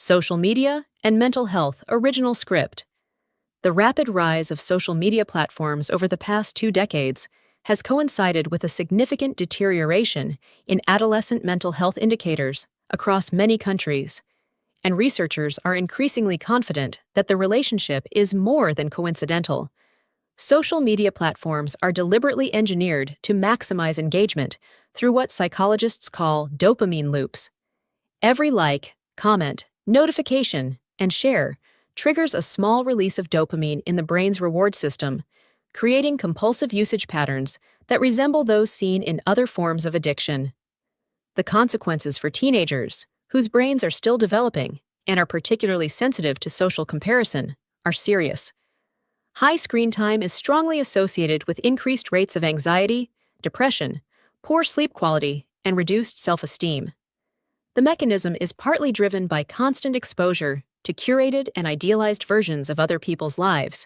Social media and mental health original script. The rapid rise of social media platforms over the past 2 decades has coincided with a significant deterioration in adolescent mental health indicators across many countries, and researchers are increasingly confident that the relationship is more than coincidental. Social media platforms are deliberately engineered to maximize engagement through what psychologists call dopamine loops. Every like, comment, notification, and share triggers a small release of dopamine in the brain's reward system, creating compulsive usage patterns that resemble those seen in other forms of addiction. The consequences for teenagers, whose brains are still developing and are particularly sensitive to social comparison, are serious. High screen time is strongly associated with increased rates of anxiety, depression, poor sleep quality, and reduced self-esteem. The mechanism is partly driven by constant exposure to curated and idealized versions of other people's lives,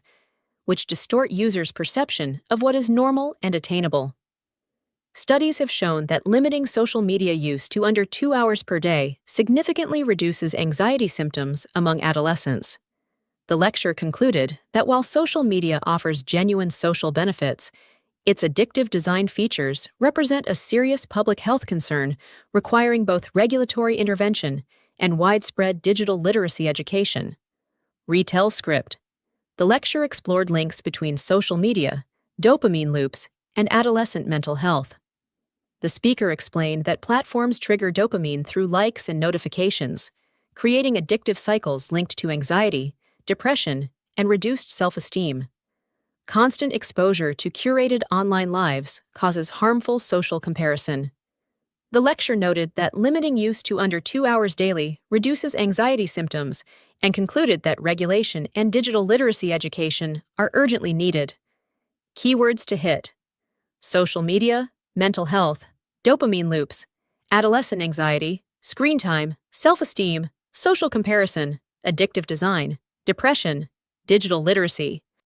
which distort users' perception of what is normal and attainable. Studies have shown that limiting social media use to under 2 hours per day significantly reduces anxiety symptoms among adolescents. The lecture concluded that while social media offers genuine social benefits, its addictive design features represent a serious public health concern requiring both regulatory intervention and widespread digital literacy education. Retell script. The lecture explored links between social media, dopamine loops, and adolescent mental health. The speaker explained that platforms trigger dopamine through likes and notifications, creating addictive cycles linked to anxiety, depression, and reduced self-esteem. Constant exposure to curated online lives causes harmful social comparison. The lecture noted that limiting use to under 2 hours daily reduces anxiety symptoms and concluded that regulation and digital literacy education are urgently needed. Keywords to hit: social media, mental health, dopamine loops, adolescent anxiety, screen time, self-esteem, social comparison, addictive design, depression, digital literacy.